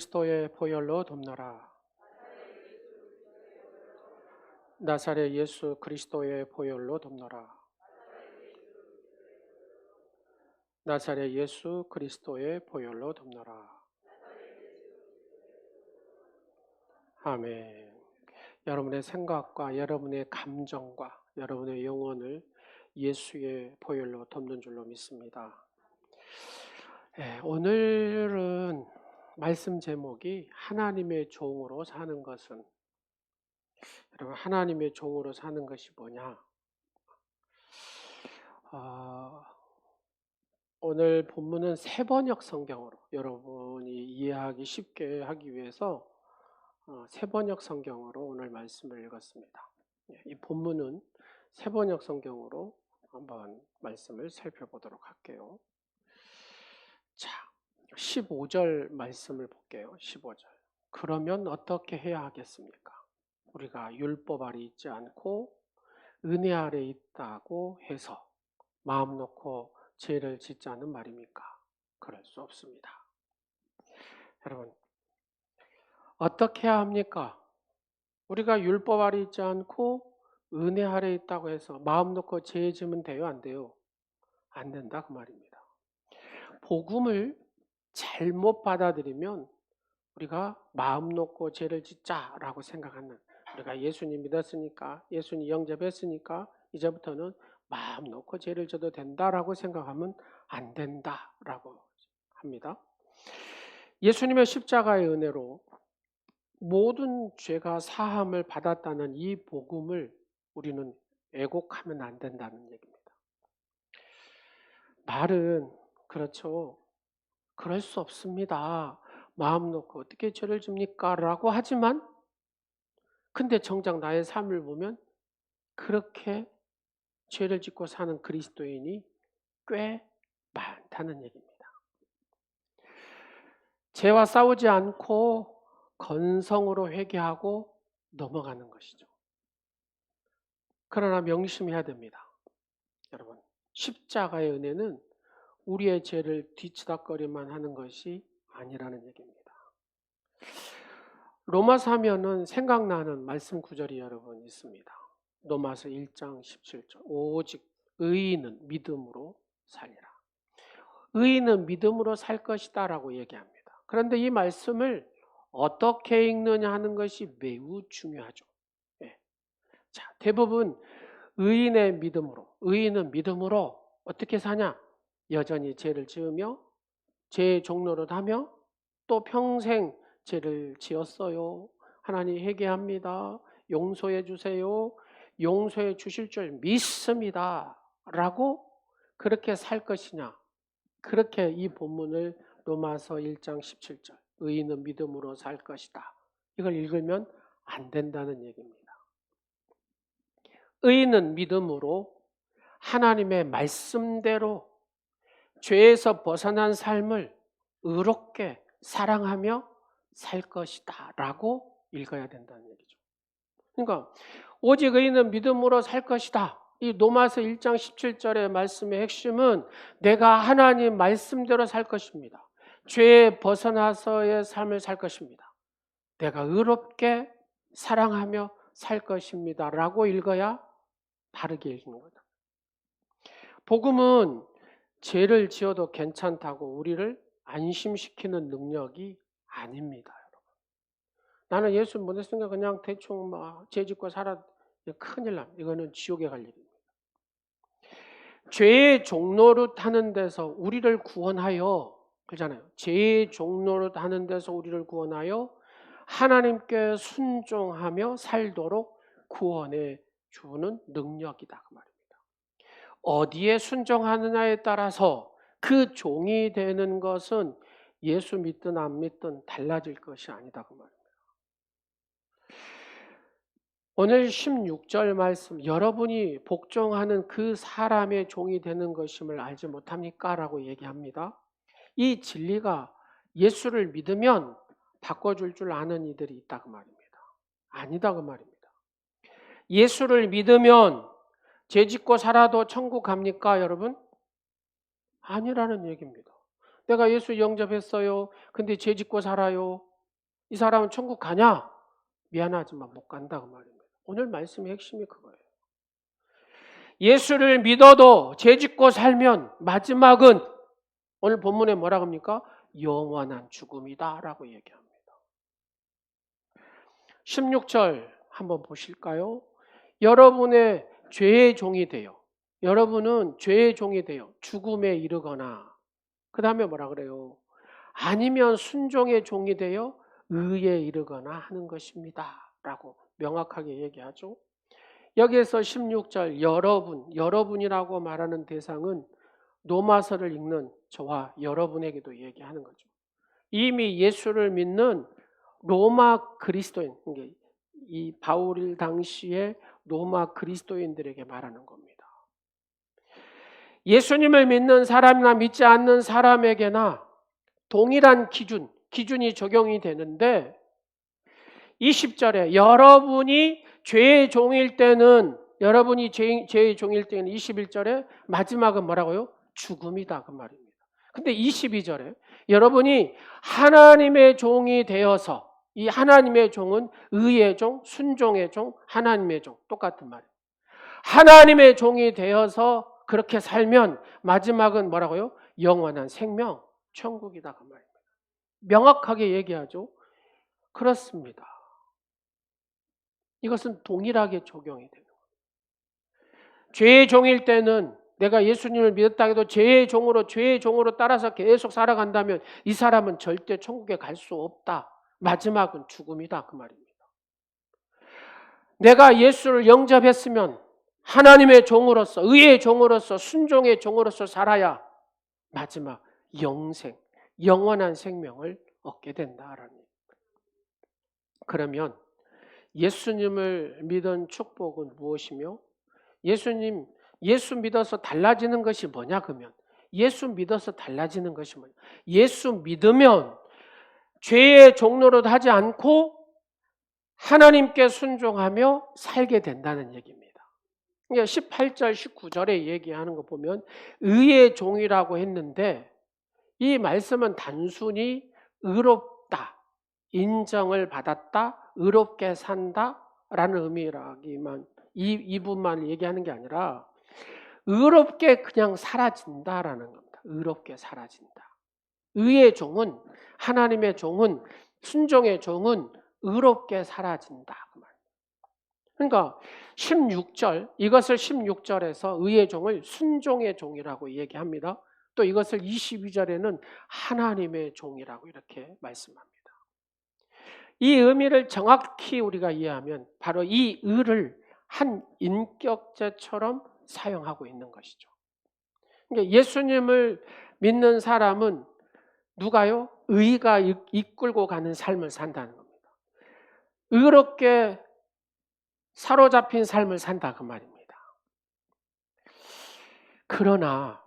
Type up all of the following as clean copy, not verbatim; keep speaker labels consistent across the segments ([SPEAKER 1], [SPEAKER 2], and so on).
[SPEAKER 1] 그리스도의 보혈로 돕노라. 나사렛 예수 그리스도의 보혈로 돕노라. 나사렛 예수 그리스도의 보혈로 돕노라. 아멘. 여러분의 생각과 여러분의 감정과 여러분의 영혼을 예수의 보혈로 돕는 줄로 믿습니다. 오늘은 말씀 제목이 하나님의 종으로 사는 것은, 여러분, 하나님의 종으로 사는 것이 뭐냐? 오늘 본문은 세번역 성경으로 여러분이 이해하기 쉽게 하기 위해서 세번역 성경으로 오늘 말씀을 읽었습니다. 이 본문은 세번역 성경으로 한번 말씀을 살펴보도록 할게요. 자, 15절 말씀을 볼게요. 15절. 그러면 어떻게 해야 하겠습니까? 우리가 율법 아래 있지 않고 은혜 아래 있다고 해서 마음 놓고 죄를 짓자는 말입니까? 그럴 수 없습니다. 여러분, 어떻게 해야 합니까? 우리가 율법 아래 있지 않고 은혜 아래 있다고 해서 마음 놓고 죄 지으면 돼요? 안 돼요? 안 된다 그 말입니다. 복음을 잘못 받아들이면 우리가 마음 놓고 죄를 짓자라고 생각하는, 우리가 예수님 믿었으니까, 예수님 영접했으니까 이제부터는 마음 놓고 죄를 져도 된다라고 생각하면 안 된다라고 합니다. 예수님의 십자가의 은혜로 모든 죄가 사함을 받았다는 이 복음을 우리는 왜곡하면 안 된다는 얘기입니다. 말은 그렇죠. 그럴 수 없습니다. 마음 놓고 어떻게 죄를 집니까? 라고 하지만 근데 정작 나의 삶을 보면 그렇게 죄를 짓고 사는 그리스도인이 꽤 많다는 얘기입니다. 죄와 싸우지 않고 건성으로 회개하고 넘어가는 것이죠. 그러나 명심해야 됩니다. 여러분, 십자가의 은혜는 우리의 죄를 뒤치다꺼리만 하는 것이 아니라는 얘기입니다. 로마서 하면은 생각나는 말씀 구절이 여러분 있습니다. 로마서 1장 17절. 오직 의인은 믿음으로 살리라. 의인은 믿음으로 살 것이다 라고 얘기합니다. 그런데 이 말씀을 어떻게 읽느냐 하는 것이 매우 중요하죠. 자, 대부분 의인의 의인은 믿음으로 어떻게 사냐? 여전히 죄를 지으며 죄의 종노릇 하며 또 평생 죄를 지었어요. 하나님 회개합니다. 용서해 주세요. 용서해 주실 줄 믿습니다. 라고 그렇게 살 것이냐? 그렇게 이 본문을 로마서 1장 17절 의인은 믿음으로 살 것이다. 이걸 읽으면 안 된다는 얘기입니다. 의인은 믿음으로 하나님의 말씀대로 죄에서 벗어난 삶을 의롭게 사랑하며 살 것이다 라고 읽어야 된다는 얘기죠. 그러니까 오직 의인은 믿음으로 살 것이다. 이 로마서 1장 17절의 말씀의 핵심은 내가 하나님 말씀대로 살 것입니다. 죄에 벗어나서의 삶을 살 것입니다. 내가 의롭게 사랑하며 살 것입니다 라고 읽어야 바르게 읽는 거다. 복음은 죄를 지어도 괜찮다고 우리를 안심시키는 능력이 아닙니다. 여러분. 나는 예수 믿었으니까 그냥 대충 죄 짓고 살아, 큰일 납니다. 이거는 지옥에 갈 일입니다. 죄의 종노릇 하는 데서 우리를 구원하여, 그러잖아요. 죄의 종노릇 하는 데서 우리를 구원하여 하나님께 순종하며 살도록 구원해 주는 능력이다 그 말입니다. 어디에 순종하느냐에 따라서 그 종이 되는 것은 예수 믿든 안 믿든 달라질 것이 아니다 그 말입니다. 오늘 16절 말씀, 여러분이 복종하는 그 사람의 종이 되는 것임을 알지 못합니까? 라고 얘기합니다. 이 진리가 예수를 믿으면 바꿔줄 줄 아는 이들이 있다 그 말입니다. 아니다 그 말입니다. 예수를 믿으면 죄 짓고 살아도 천국 갑니까 여러분? 아니라는 얘기입니다. 내가 예수 영접했어요. 근데 죄 짓고 살아요. 이 사람은 천국 가냐? 미안하지만 못 간다 그 말입니다. 오늘 말씀의 핵심이 그거예요. 예수를 믿어도 죄짓고 살면 마지막은 오늘 본문에 뭐라고 합니까? 영원한 죽음이다 라고 얘기합니다. 16절 한번 보실까요? 여러분의 죄의 종이 되어, 여러분은 죄의 종이 되어 죽음에 이르거나, 그 다음에 뭐라 그래요? 아니면 순종의 종이 되어 의에 이르거나 하는 것입니다 라고 명확하게 얘기하죠. 여기에서 16절 여러분이라고 말하는 대상은 로마서를 읽는 저와 여러분에게도 얘기하는 거죠. 이미 예수를 믿는 로마 그리스도인, 이 바울 당시에 로마 그리스도인들에게 말하는 겁니다. 예수님을 믿는 사람이나 믿지 않는 사람에게나 동일한 기준이 적용이 되는데 20절에 여러분이 죄의 종일 때는 21절에 마지막은 뭐라고요? 죽음이다 그 말입니다. 근데 22절에 여러분이 하나님의 종이 되어서, 이 하나님의 종은 의의 종, 순종의 종, 하나님의 종 똑같은 말이에요. 하나님의 종이 되어서 그렇게 살면 마지막은 뭐라고요? 영원한 생명, 천국이다 그 말입니다. 명확하게 얘기하죠. 그렇습니다. 이것은 동일하게 적용이 되는 거예요. 죄의 종일 때는 내가 예수님을 믿었다 해도 죄의 종으로 따라서 계속 살아간다면 이 사람은 절대 천국에 갈 수 없다. 마지막은 죽음이다 그 말입니다. 내가 예수를 영접했으면 하나님의 종으로서, 의의 종으로서, 순종의 종으로서 살아야 마지막 영생, 영원한 생명을 얻게 된다라는 얘기입니다. 그러면 예수님을 믿은 축복은 무엇이며 예수 믿어서 달라지는 것이 뭐냐 그러면 예수 믿어서 달라지는 것이 뭐냐? 예수 믿으면 죄의 종노릇 하지 않고 하나님께 순종하며 살게 된다는 얘기입니다. 18절, 19절에 얘기하는 거 보면 의의 종이라고 했는데 이 말씀은 단순히 의롭다, 인정을 받았다, 의롭게 산다라는 의미라기만 이 부분만 얘기하는 게 아니라 의롭게 그냥 사라진다라는 겁니다. 의롭게 사라진다. 의의 종은, 하나님의 종은, 순종의 종은 의롭게 사라진다. 그러니까 16절, 이것을 16절에서 의의 종을 순종의 종이라고 얘기합니다. 또 이것을 22절에는 하나님의 종이라고 이렇게 말씀합니다. 이 의미를 정확히 우리가 이해하면 바로 이 의를 한 인격체처럼 사용하고 있는 것이죠. 그러니까 예수님을 믿는 사람은 누가요? 의가 이끌고 가는 삶을 산다는 겁니다. 의롭게 사로잡힌 삶을 산다 그 말입니다. 그러나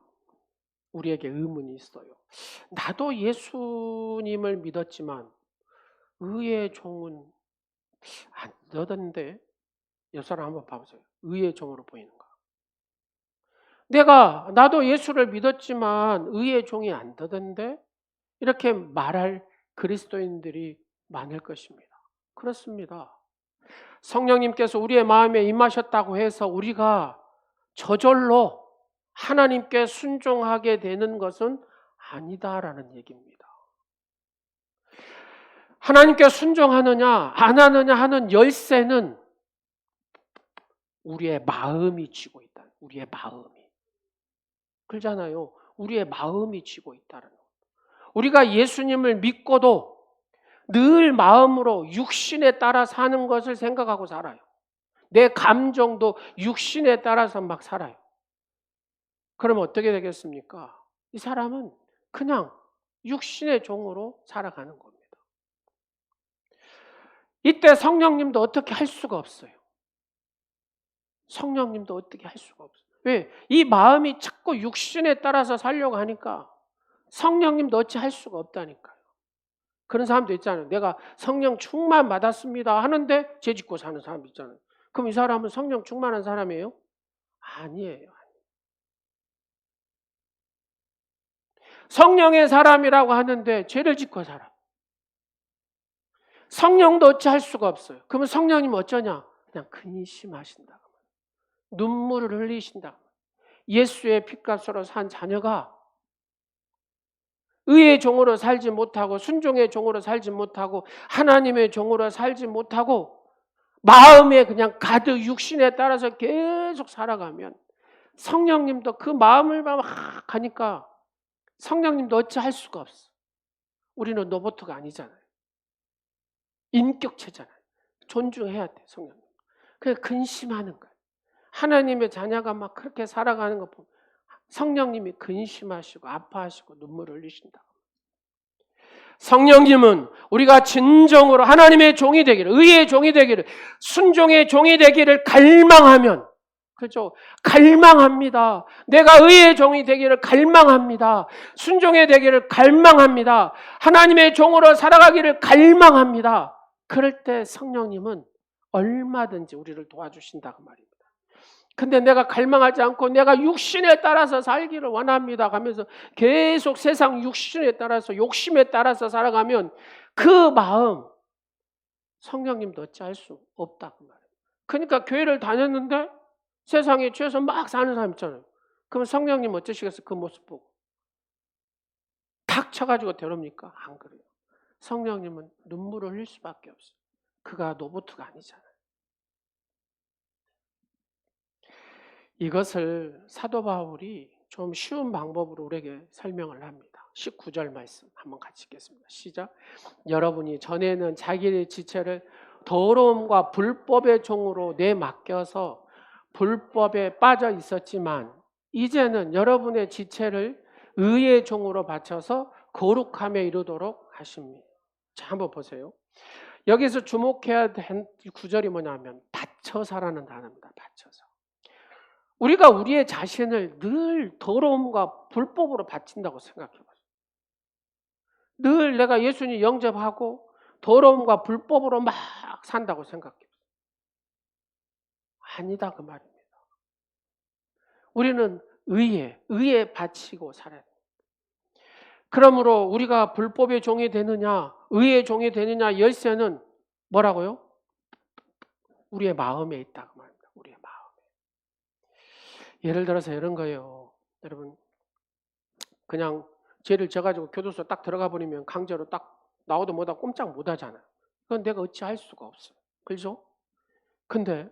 [SPEAKER 1] 우리에게 의문이 있어요. 나도 예수님을 믿었지만 의의 종은 안 되던데, 이 사람 한번 봐보세요. 의의 종으로 보이는가? 나도 예수를 믿었지만 의의 종이 안 되던데, 이렇게 말할 그리스도인들이 많을 것입니다. 그렇습니다. 성령님께서 우리의 마음에 임하셨다고 해서 우리가 저절로 하나님께 순종하게 되는 것은 아니다라는 얘기입니다. 하나님께 순종하느냐 안 하느냐 하는 열쇠는 우리의 마음이 쥐고 있다. 우리의 마음이. 그러잖아요. 우리의 마음이 쥐고 있다는 거. 우리가 예수님을 믿고도 늘 마음으로 육신에 따라 사는 것을 생각하고 살아요. 내 감정도 육신에 따라서 막 살아요. 그러면 어떻게 되겠습니까? 이 사람은 그냥 육신의 종으로 살아가는 겁니다. 이때 성령님도 어떻게 할 수가 없어요. 성령님도 어떻게 할 수가 없어요. 왜? 이 마음이 자꾸 육신에 따라서 살려고 하니까 성령님도 어찌 할 수가 없다니까요. 그런 사람도 있잖아요. 내가 성령 충만 받았습니다 하는데 죄 짓고 사는 사람도 있잖아요. 그럼 이 사람은 성령 충만한 사람이에요? 아니에요. 성령의 사람이라고 하는데 죄를 짓고 살아. 성령도 어찌할 수가 없어요. 그러면 성령님 어쩌냐? 그냥 근심하신다. 눈물을 흘리신다. 예수의 핏값으로 산 자녀가 의의 종으로 살지 못하고 순종의 종으로 살지 못하고 하나님의 종으로 살지 못하고 마음에 그냥 가득 육신에 따라서 계속 살아가면 성령님도 그 마음을 막 하니까 성령님도 어찌할 수가 없어. 우리는 로봇가 아니잖아요. 인격체잖아요. 존중해야 돼, 성령님. 그래서 근심하는 거예요. 하나님의 자녀가 막 그렇게 살아가는 거 보면 성령님이 근심하시고 아파하시고 눈물을 흘리신다. 성령님은 우리가 진정으로 하나님의 종이 되기를, 의의 종이 되기를, 순종의 종이 되기를 갈망하면, 그렇죠? 갈망합니다. 내가 의의 종이 되기를 갈망합니다. 순종의 되기를 갈망합니다. 하나님의 종으로 살아가기를 갈망합니다. 그럴 때 성령님은 얼마든지 우리를 도와주신다고 말입니다. 근데 내가 갈망하지 않고 내가 육신에 따라서 살기를 원합니다 하면서 계속 세상 육신에 따라서 욕심에 따라서 살아가면 그 마음 성령님도 어찌할 수 없다고 말해요. 그러니까 교회를 다녔는데 세상에 취해서 막 사는 사람 있잖아요. 그럼 성령님 어쩌시겠어요? 그 모습 보고 탁 쳐가지고 데려옵니까? 안 그래요. 성령님은 눈물을 흘릴 수밖에 없어요. 그가 로봇가 아니잖아요. 이것을 사도 바울이 좀 쉬운 방법으로 우리에게 설명을 합니다. 19절 말씀 한번 같이 읽겠습니다. 시작. 여러분이 전에는 자기의 지체를 더러움과 불법의 종으로 내맡겨서 불법에 빠져 있었지만 이제는 여러분의 지체를 의의 종으로 바쳐서 거룩함에 이르도록 하십니다. 자, 한번 보세요. 여기서 주목해야 될 구절이 뭐냐면 바쳐서라는 단어입니다. 바쳐서. 우리가 우리의 자신을 늘 더러움과 불법으로 바친다고 생각해봐요. 늘 내가 예수님 영접하고 더러움과 불법으로 막 산다고 생각해봐요. 아니다 그 말입니다. 우리는 의에 바치고 살아야 돼요. 그러므로 우리가 불법의 종이 되느냐 의의 종이 되느냐 열쇠는 뭐라고요? 우리의 마음에 있다 그 말입니다. 우리의 마음에. 예를 들어서 이런 거예요. 여러분 그냥 죄를 져가지고 교도소 딱 들어가 버리면 강제로 딱 나오도 못하고 꼼짝 못하잖아요. 그건 내가 어찌할 수가 없어요. 그렇죠? 근데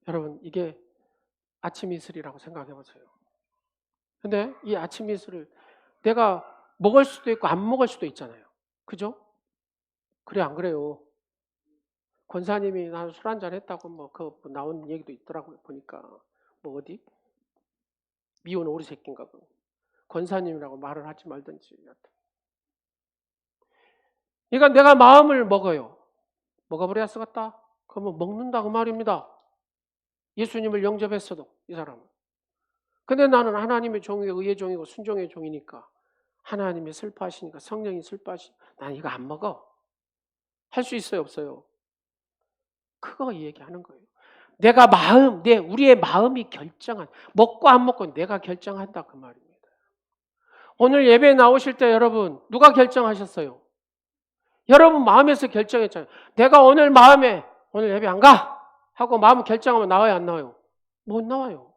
[SPEAKER 1] 여러분 이게 아침 이슬이라고 생각해 보세요. 근데 이 아침 이슬을 내가 먹을 수도 있고 안 먹을 수도 있잖아요. 그죠? 그래 안 그래요? 권사님이 나는 술 한잔 했다고 뭐 그 나온 얘기도 있더라고요. 보니까 뭐 어디 미혼 오리 새끼인가 그 권사님이라고 말을 하지 말든지. 그러니까 내가 마음을 먹어요. 먹어버려야 쓰겠다. 그러면 먹는다고 말입니다. 예수님을 영접했어도 이 사람은. 근데 나는 하나님의 종이고 의의 종이고 순종의 종이니까 하나님이 슬퍼하시니까 성령이 슬퍼하시니까 난 이거 안 먹어. 할 수 있어요 없어요? 그거 얘기하는 거예요. 내가 우리의 마음이 결정한 먹고 안 먹고 내가 결정한다 그 말입니다. 오늘 예배에 나오실 때 여러분 누가 결정하셨어요? 여러분 마음에서 결정했잖아요. 내가 오늘 마음에 오늘 예배 안 가! 하고 마음 결정하면 나와요 안 나와요? 못 나와요.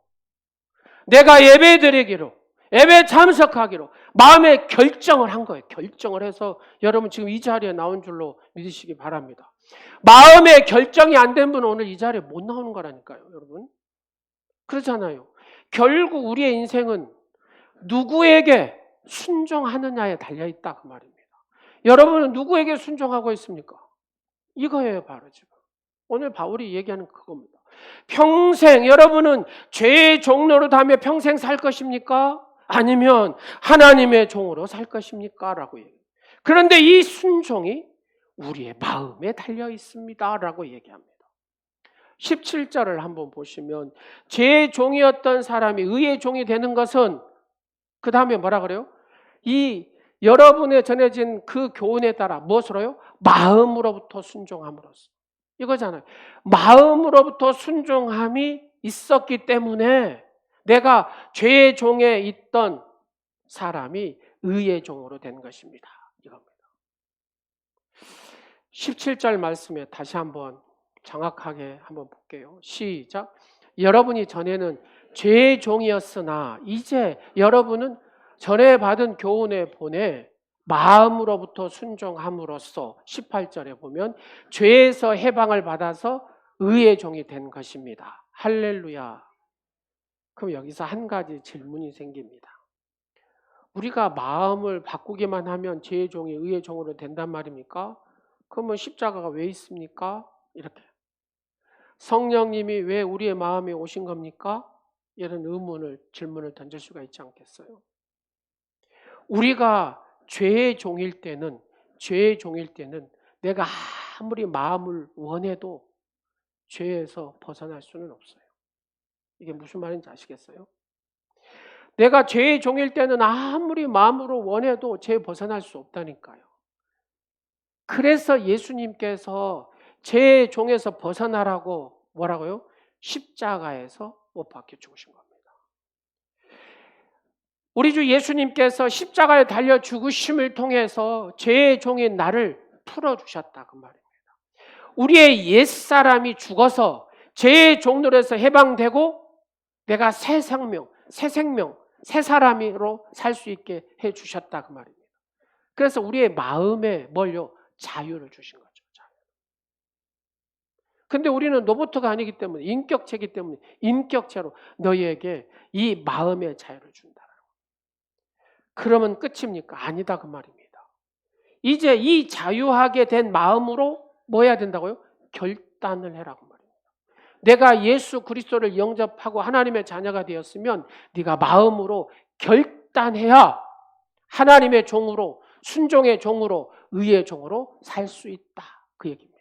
[SPEAKER 1] 내가 예배 드리기로 예배 참석하기로 마음에 결정을 한 거예요. 결정을 해서 여러분 지금 이 자리에 나온 줄로 믿으시기 바랍니다. 마음에 결정이 안 된 분은 오늘 이 자리에 못 나오는 거라니까요. 여러분 그렇잖아요. 결국 우리의 인생은 누구에게 순종하느냐에 달려있다 그 말입니다. 여러분은 누구에게 순종하고 있습니까? 이거예요 바로 지금. 오늘 바울이 얘기하는 그겁니다. 평생 여러분은 죄의 종로로 다며 평생 살 것입니까? 아니면 하나님의 종으로 살 것입니까? 라고 얘기해요. 그런데 이 순종이 우리의 마음에 달려 있습니다 라고 얘기합니다. 17절을 한번 보시면 죄의 종이었던 사람이 의의 종이 되는 것은 그 다음에 뭐라 그래요? 이 여러분의 전해진 그 교훈에 따라 무엇으로요? 마음으로부터 순종함으로써. 이거잖아요. 마음으로부터 순종함이 있었기 때문에 내가 죄의 종에 있던 사람이 의의 종으로 된 것입니다. 이겁니다. 17절 말씀에 다시 한번 정확하게 한번 볼게요. 시작. 여러분이 전에는 죄의 종이었으나 이제 여러분은 전에 받은 교훈에 본에 마음으로부터 순종함으로써 18절에 보면 죄에서 해방을 받아서 의의 종이 된 것입니다. 할렐루야. 그럼 여기서 한 가지 질문이 생깁니다. 우리가 마음을 바꾸기만 하면 죄의 종이 의의 종으로 된단 말입니까? 그러면 십자가가 왜 있습니까? 이렇게. 성령님이 왜 우리의 마음에 오신 겁니까? 이런 질문을 던질 수가 있지 않겠어요? 우리가 죄의 종일 때는 내가 아무리 마음을 원해도 죄에서 벗어날 수는 없어요. 이게 무슨 말인지 아시겠어요? 내가 죄의 종일 때는 아무리 마음으로 원해도 죄에 벗어날 수 없다니까요. 그래서 예수님께서 죄의 종에서 벗어나라고 뭐라고요? 십자가에서 못 박혀 죽으신 겁니다. 우리 주 예수님께서 십자가에 달려 죽으심을 통해서 죄의 종인 나를 풀어주셨다 그 말입니다. 우리의 옛사람이 죽어서 죄의 종로에서 해방되고 내가 새 생명, 새 사람으로 살 수 있게 해주셨다 그 말입니다. 그래서 우리의 마음에 뭘요? 자유를 주신 거죠. 근데 우리는 로봇가 아니기 때문에 인격체이기 때문에 인격체로 너희에게 이 마음의 자유를 준다. 그러면 끝입니까? 아니다 그 말입니다. 이제 이 자유하게 된 마음으로 뭐 해야 된다고요? 결단을 해라고 말입니다. 내가 예수 그리스도를 영접하고 하나님의 자녀가 되었으면 네가 마음으로 결단해야 하나님의 종으로 순종의 종으로 의의 종으로 살 수 있다 그 얘기입니다.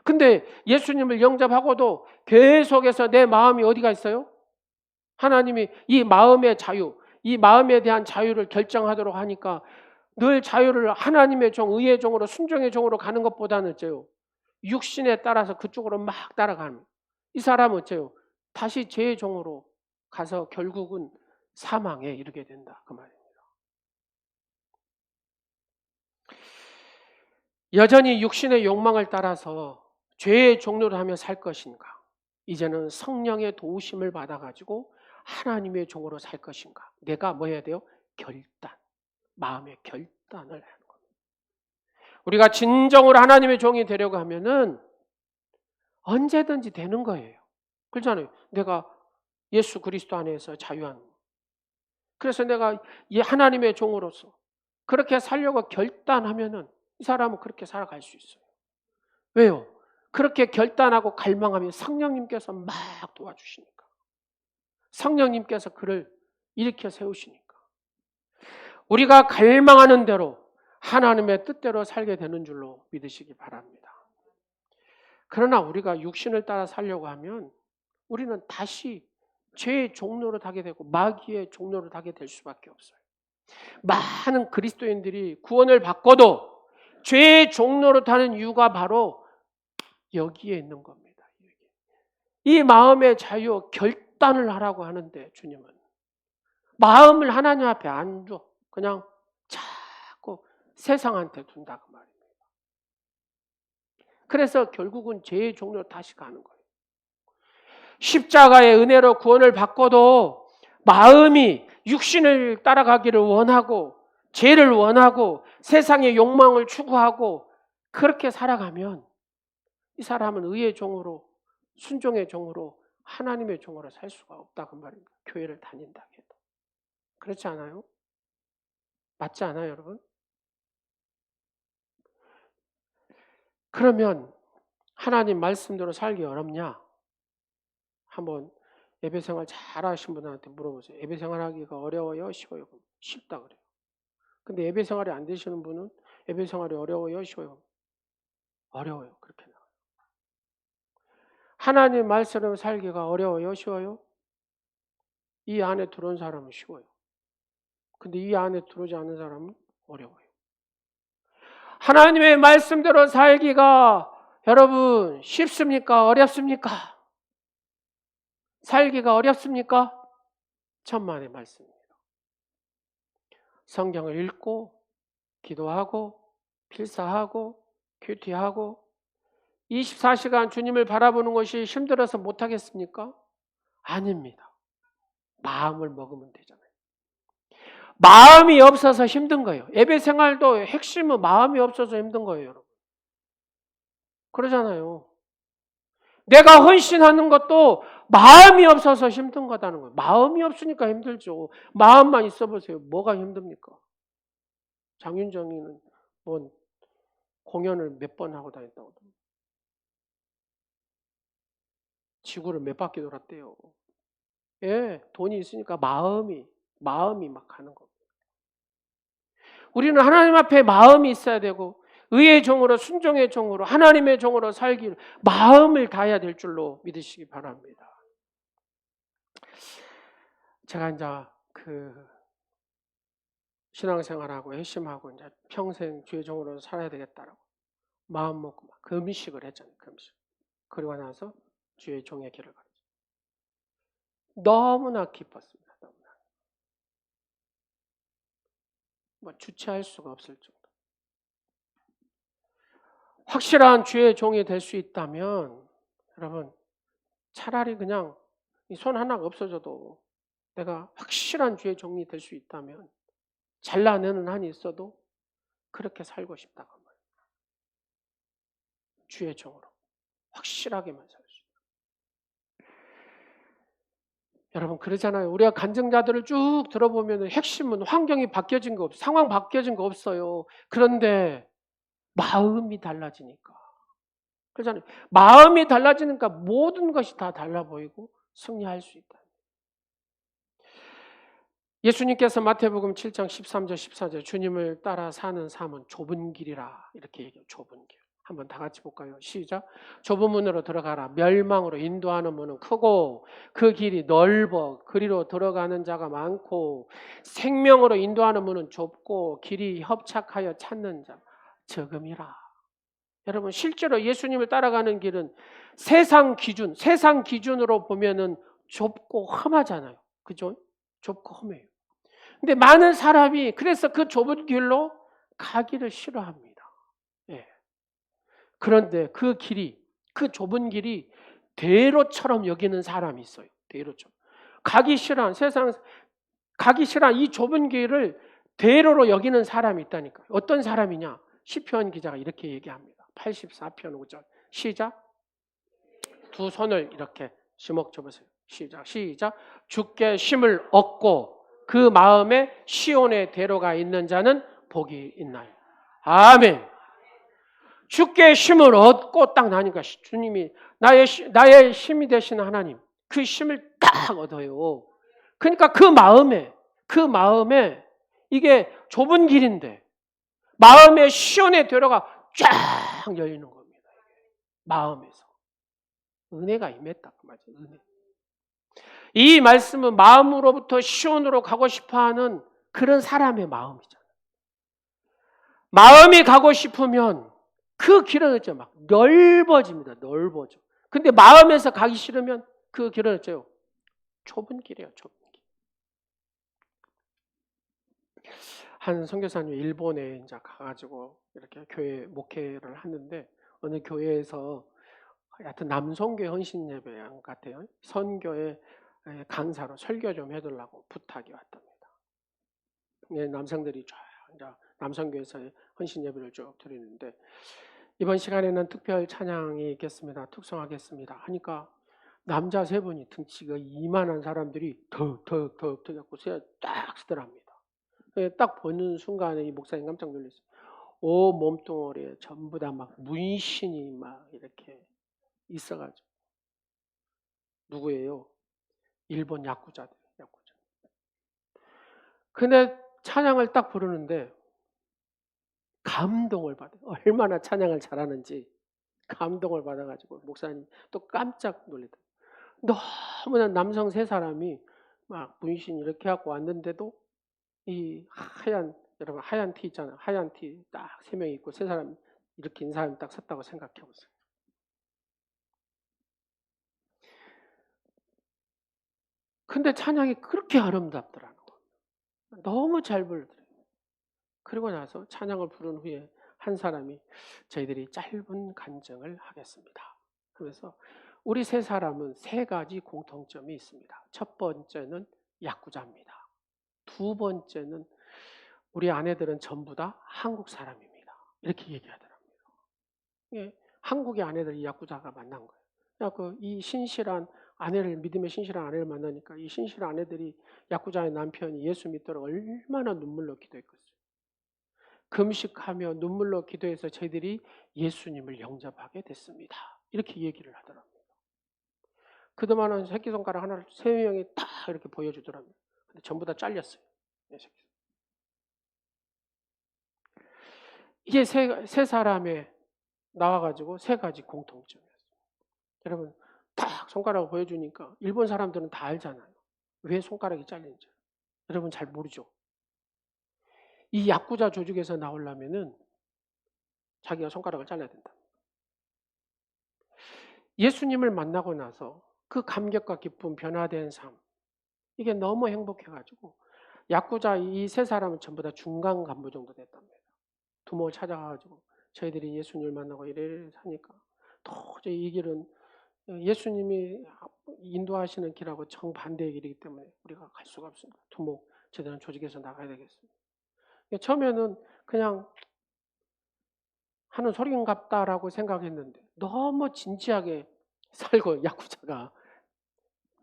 [SPEAKER 1] 근데 예수님을 영접하고도 계속해서 내 마음이 어디가 있어요? 하나님이 이 마음의 자유, 이 마음에 대한 자유를 결정하도록 하니까 늘 자유를 하나님의 종, 의의 종으로 순종의 종으로 가는 것보다는 어째요? 육신에 따라서 그쪽으로 막 따라가는 이 사람은 어째요? 다시 죄의 종으로 가서 결국은 사망에 이르게 된다 그 말입니다. 여전히 육신의 욕망을 따라서 죄의 종로를 하며 살 것인가? 이제는 성령의 도우심을 받아가지고 하나님의 종으로 살 것인가? 내가 뭐 해야 돼요? 결단, 마음의 결단을 하는 겁니다. 우리가 진정으로 하나님의 종이 되려고 하면은 언제든지 되는 거예요. 그렇잖아요. 내가 예수 그리스도 안에서 자유한. 그래서 내가 이 하나님의 종으로서 그렇게 살려고 결단하면은 이 사람은 그렇게 살아갈 수 있어요. 왜요? 그렇게 결단하고 갈망하면 성령님께서 막 도와주시니까. 성령님께서 그를 일으켜 세우시니까. 우리가 갈망하는 대로 하나님의 뜻대로 살게 되는 줄로 믿으시기 바랍니다. 그러나 우리가 육신을 따라 살려고 하면 우리는 다시 죄의 종로로 타게 되고 마귀의 종로로 타게 될 수밖에 없어요. 많은 그리스도인들이 구원을 받고도 죄의 종로로 타는 이유가 바로 여기에 있는 겁니다. 이 마음의 자유 결단을 하라고 하는데 주님은 마음을 하나님 앞에 안 줘. 그냥 자꾸 세상한테 둔다 그 말입니다. 그래서 결국은 죄의 종로로 다시 가는 거예요. 십자가의 은혜로 구원을 받고도 마음이 육신을 따라가기를 원하고 죄를 원하고 세상의 욕망을 추구하고 그렇게 살아가면 이 사람은 의의 종으로 순종의 종으로 하나님의 종으로 살 수가 없다 그 말입니다. 교회를 다닌다 해도. 그렇지 않아요? 맞지 않아요 여러분? 그러면 하나님 말씀대로 살기 어렵냐? 한번 예배생활 잘 하신 분한테 물어보세요. 예배생활 하기가 어려워요? 쉬워요? 쉽다 그래요. 근데 예배생활이 안 되시는 분은 예배생활이 어려워요? 쉬워요? 어려워요. 그렇게 나와요. 하나님 말씀으로 살기가 어려워요? 쉬워요? 이 안에 들어온 사람은 쉬워요. 근데 이 안에 들어오지 않는 사람은 어려워요. 하나님의 말씀대로 살기가 여러분 쉽습니까? 어렵습니까? 살기가 어렵습니까? 천만의 말씀입니다. 성경을 읽고 기도하고 필사하고 큐티하고 24시간 주님을 바라보는 것이 힘들어서 못하겠습니까? 아닙니다. 마음을 먹으면 되잖아요. 마음이 없어서 힘든 거예요. 예배 생활도 핵심은 마음이 없어서 힘든 거예요, 여러분. 그러잖아요. 내가 헌신하는 것도 마음이 없어서 힘든 거다는 거예요. 마음이 없으니까 힘들죠. 마음만 있어 보세요. 뭐가 힘듭니까? 장윤정이는 뭐 공연을 몇 번 하고 다녔다고. 지구를 몇 바퀴 돌았대요. 예, 돈이 있으니까 마음이 막 가는 겁니다. 우리는 하나님 앞에 마음이 있어야 되고 의의 종으로 순종의 종으로 하나님의 종으로 살기를 마음을 다해야 될 줄로 믿으시기 바랍니다. 제가 이제 그 신앙생활하고 핵심하고 이제 평생 주의 종으로 살아야 되겠다라고 마음 먹고 막 금식을 했잖아요. 금식. 그리고 나서 주의 종의 길을 가르쳐. 너무나 기뻤습니다. 너무나. 뭐 주체할 수가 없을 정도. 확실한 주의 종이 될 수 있다면 여러분 차라리 그냥 손 하나가 없어져도 내가 확실한 주의 종이 될 수 있다면 잘라내는 한이 있어도 그렇게 살고 싶다고 말이에요. 주의 종으로 확실하게만 살 수 있다. 여러분 그러잖아요. 우리가 간증자들을 쭉 들어보면 핵심은 환경이 바뀌어진 거 없어요. 상황 바뀌어진 거 없어요. 그런데 마음이 달라지니까. 그렇잖아요. 마음이 달라지니까 모든 것이 다 달라 보이고 승리할 수 있다. 예수님께서 마태복음 7장 13절 14절 주님을 따라 사는 삶은 좁은 길이라 이렇게 얘기해요. 좁은 길. 한번 다 같이 볼까요? 시작. 좁은 문으로 들어가라. 멸망으로 인도하는 문은 크고 그 길이 넓어 그리로 들어가는 자가 많고 생명으로 인도하는 문은 좁고 길이 협착하여 찾는 자 적음이라. 여러분 실제로 예수님을 따라가는 길은 세상 기준으로 보면은 좁고 험하잖아요. 그죠? 좁고 험해요. 근데 많은 사람이 그래서 그 좁은 길로 가기를 싫어합니다. 예. 그런데 그 좁은 길이 대로처럼 여기는 사람이 있어요. 대로처럼. 가기 싫어한 이 좁은 길을 대로로 여기는 사람이 있다니까. 어떤 사람이냐? 시편 기자가 이렇게 얘기합니다. 84편 5절. 시작. 두 손을 이렇게 주먹 접으세요. 시작. 주께 쉼을 얻고 그 마음에 시온의 대로가 있는 자는 복이 있나요? 아멘. 주께 쉼을 얻고 딱 나니까 주님이 나의 힘이 되시는 하나님 그 힘을 딱 얻어요. 그러니까 그 마음에 이게 좁은 길인데 마음의 시온의 대로가 쫙 열리는 겁니다. 마음에서 은혜가 임했다 그 말이죠. 은혜. 이 말씀은 마음으로부터 시온으로 가고 싶어하는 그런 사람의 마음이잖아요. 마음이 가고 싶으면 그 길은 어쩌 막 넓어집니다. 넓어져. 근데 마음에서 가기 싫으면 그 길은 어쩌요? 좁은 길이에요. 좁은 길. 한 선교사님 일본에 이제 가가지고 이렇게 교회 목회를 하는데 어느 교회에서 하여튼 남성교회 헌신 예배 같아요. 선교회 강사로 설교 좀 해달라고 부탁이 왔답니다. 남성들이 쫙 이제 남성교회에서 헌신 예배를 쭉 드리는데 이번 시간에는 특별 찬양이 있겠습니다. 특성하겠습니다. 하니까 남자 세 분이 등치가 이만한 사람들이 더 갖고 딱 쓰더랍니다. 딱 보는 순간에 이 목사님 깜짝 놀랐어요. 온 몸뚱어리에 전부 다 막 문신이 막 이렇게 있어가지고 누구예요? 일본 야쿠자들. 근데 찬양을 딱 부르는데 감동을 받아요. 얼마나 찬양을 잘하는지 감동을 받아가지고 목사님 또 깜짝 놀랐어요. 너무나 남성 세 사람이 막 문신 이렇게 갖고 왔는데도 이 여러분 하얀 티 있잖아요. 하얀 티 딱 세 명 있고 세 사람 이렇게 인 사람이 딱 섰다고 생각해 보세요. 근데 찬양이 그렇게 아름답더라는 거예요. 너무 잘 부르더라고요. 그리고 나서 찬양을 부른 후에 한 사람이 저희들이 짧은 간증을 하겠습니다. 그래서 우리 세 사람은 세 가지 공통점이 있습니다. 첫 번째는 야구자입니다. 두 번째는 우리 아내들은 전부 다 한국 사람입니다. 이렇게 얘기하더라고요. 예, 한국의 아내들이 야구자가 만난 거예요. 이 신실한 아내를, 믿음의 신실한 아내를 만나니까 이 신실한 아내들이 야구자의 남편이 예수 믿도록 얼마나 눈물로 기도했겠어요. 금식하며 눈물로 기도해서 저희들이 예수님을 영접하게 됐습니다. 이렇게 얘기를 하더라고요. 그동안은 새끼손가락 하나를 세 명이 딱 이렇게 보여주더라고요. 근데 전부 다 잘렸어요. 이게 세 사람의 나와가지고 세 가지 공통점이었어요. 여러분, 딱 손가락을 보여주니까 일본 사람들은 다 알잖아요. 왜 손가락이 잘리는지. 여러분 잘 모르죠. 이 야쿠자 조직에서 나오려면은 자기가 손가락을 잘라야 된다. 예수님을 만나고 나서 그 감격과 기쁨, 변화된 삶, 이게 너무 행복해가지고 야쿠자 이 세 사람은 전부 다 중간 간부 정도 됐답니다. 두목을 찾아가가지고 저희들이 예수님을 만나고 이래 하니까 도저히 이 길은 예수님이 인도하시는 길하고 정반대의 길이기 때문에 우리가 갈 수가 없습니다. 두목 제대로 조직에서 나가야 되겠습니다. 처음에는 그냥 하는 소리인갑다라고 생각했는데 너무 진지하게 살고 야구자가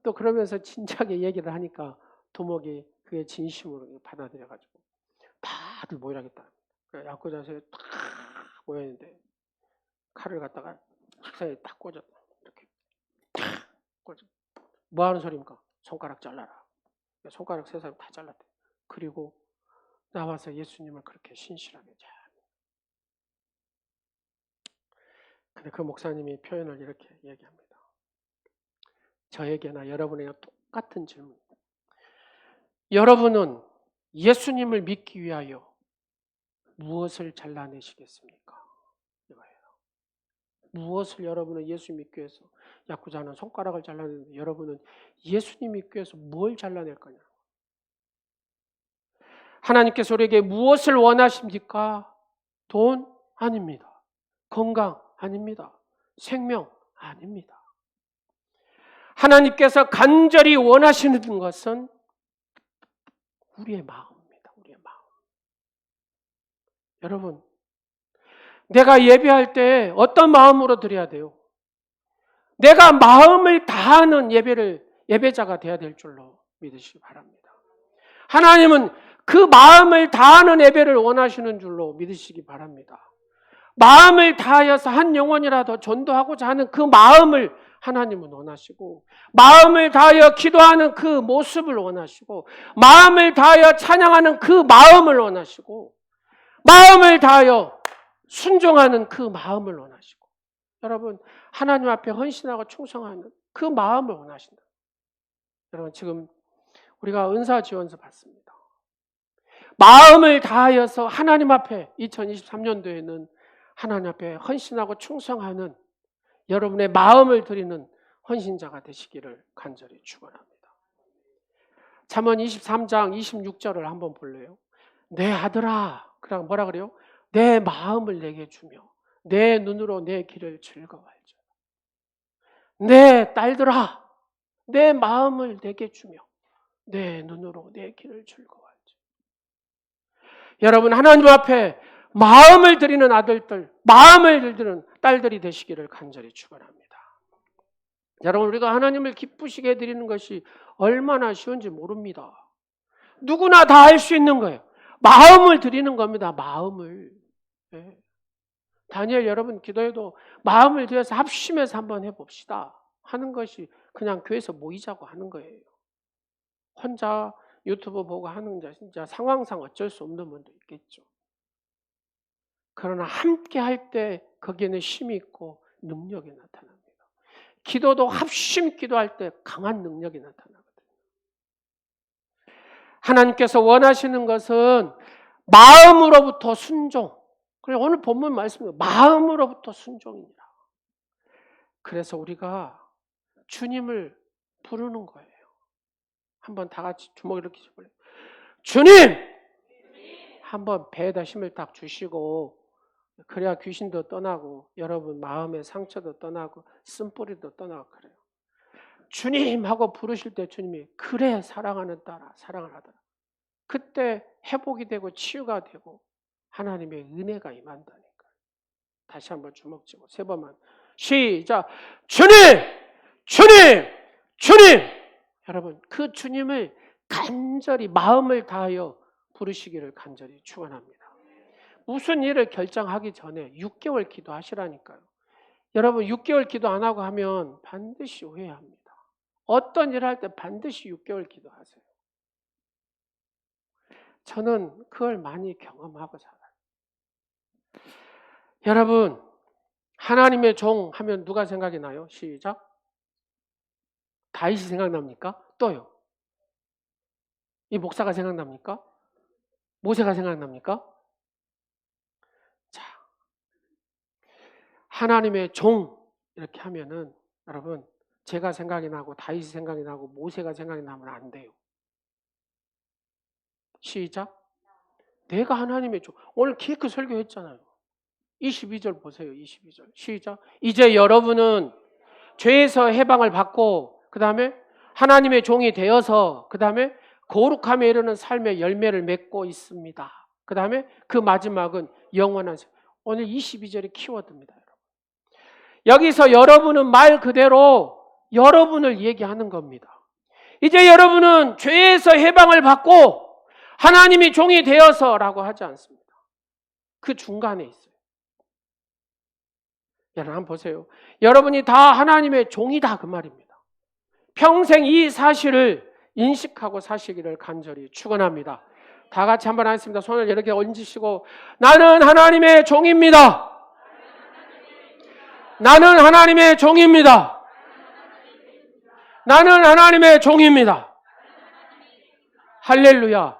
[SPEAKER 1] 또 그러면서 진지하게 얘기를 하니까 두목이 그게 진심으로 받아들여가지고 다들 모이라겠다. 야구자세에 딱 모였는데 칼을 갖다가 식사에 딱 꽂았다. 이렇게 탁 꽂아. 뭐 하는 소리입니까? 손가락 잘라라. 손가락 세 사람 다 잘랐대. 그리고 나와서 예수님을 그렇게 신실하게 잘. 근데 그 목사님이 표현을 이렇게 얘기합니다. 저에게나 여러분에게 똑같은 질문. 여러분은 예수님을 믿기 위하여 무엇을 잘라내시겠습니까? 이거예요. 무엇을 여러분은 예수 믿기 위해서 야쿠자는 손가락을 잘라내는데 여러분은 예수님 믿기 위해서 뭘 잘라낼 거냐? 하나님께서 우리에게 무엇을 원하십니까? 돈? 아닙니다. 건강? 아닙니다. 생명? 아닙니다. 하나님께서 간절히 원하시는 것은 우리의 마음입니다. 우리의 마음. 여러분, 내가 예배할 때 어떤 마음으로 드려야 돼요? 내가 마음을 다하는 예배자가 되어야 될 줄로 믿으시기 바랍니다. 하나님은 그 마음을 다하는 예배를 원하시는 줄로 믿으시기 바랍니다. 마음을 다하여서 한 영혼이라도 전도하고자 하는 그 마음을 하나님은 원하시고, 마음을 다하여 기도하는 그 모습을 원하시고, 마음을 다하여 찬양하는 그 마음을 원하시고, 마음을 다하여 순종하는 그 마음을 원하시고, 여러분 하나님 앞에 헌신하고 충성하는 그 마음을 원하신다. 여러분 지금 우리가 은사 지원서 받습니다. 마음을 다하여서 하나님 앞에 2023년도에는 하나님 앞에 헌신하고 충성하는 여러분의 마음을 드리는 헌신자가 되시기를 간절히 축원합니다. 잠언 23장 26절을 한번 볼래요? 내 아들아, 그럼 뭐라 그래요? 내 마음을 내게 주며 내 눈으로 내 길을 즐거워할지어다. 내 딸들아, 내 마음을 내게 주며 내 눈으로 내 길을 즐거워할지어다. 여러분 하나님 앞에 마음을 드리는 아들들, 마음을 드리는 딸들이 되시기를 간절히 축원합니다. 여러분 우리가 하나님을 기쁘시게 드리는 것이 얼마나 쉬운지 모릅니다. 누구나 다 할 수 있는 거예요. 마음을 드리는 겁니다. 마음을. 네. 다니엘 여러분 기도해도 마음을 들여서 합심해서 한번 해봅시다 하는 것이 그냥 교회에서 모이자고 하는 거예요. 혼자 유튜브 보고 하는 자 진짜 상황상 어쩔 수 없는 분도 있겠죠. 그러나 함께 할 때 거기에는 힘이 있고 능력이 나타납니다. 기도도 합심 기도할 때 강한 능력이 나타나거든요. 하나님께서 원하시는 것은 마음으로부터 순종. 그리고 오늘 본문 말씀은 마음으로부터 순종이니라. 그래서 우리가 주님을 부르는 거예요. 한번 다 같이 주먹 이렇게 쥐볼래요? 주님! 한번 배에다 힘을 딱 주시고 그래야 귀신도 떠나고 여러분 마음의 상처도 떠나고 쓴뿌리도 떠나고 그래요. 주님 하고 부르실 때 주님이 그래 사랑하는 딸아 사랑을 하더라. 그때 회복이 되고 치유가 되고 하나님의 은혜가 임한다니까. 다시 한번 주먹 쥐고 세 번만 시작. 주님! 주님! 주님! 여러분 그 주님을 간절히 마음을 다하여 부르시기를 간절히 축원합니다. 무슨 일을 결정하기 전에 6개월 기도하시라니까요. 여러분 6개월 기도 안 하고 하면 반드시 후회합니다. 어떤 일을 할 때 반드시 6개월 기도하세요. 저는 그걸 많이 경험하고 살아요. 여러분 하나님의 종 하면 누가 생각이 나요? 시작. 다윗이 생각납니까? 또요. 이 목사가 생각납니까? 모세가 생각납니까? 자, 하나님의 종 이렇게 하면은 여러분 제가 생각이 나고 다윗이 생각이 나고 모세가 생각이 나면 안 돼요. 시작. 내가 하나님의 종. 오늘 기획 설교했잖아요. 22절 보세요. 22절. 시작. 이제 여러분은 죄에서 해방을 받고 그 다음에 하나님의 종이 되어서 그 다음에 거룩함에 이르는 삶의 열매를 맺고 있습니다. 그 다음에 그 마지막은 영원한 삶. 오늘 22절이 키워드입니다. 여러분. 여기서 여러분은 말 그대로 여러분을 얘기하는 겁니다. 이제 여러분은 죄에서 해방을 받고 하나님이 종이 되어서라고 하지 않습니다. 그 중간에 있어요. 여러분 한번 보세요. 여러분이 다 하나님의 종이다 그 말입니다. 평생 이 사실을 인식하고 사시기를 간절히 축원합니다. 다 같이 한번 하겠습니다. 손을 이렇게 얹으시고 나는 하나님의 종입니다. 나는 하나님의 종입니다. 나는 하나님의 종입니다. 할렐루야.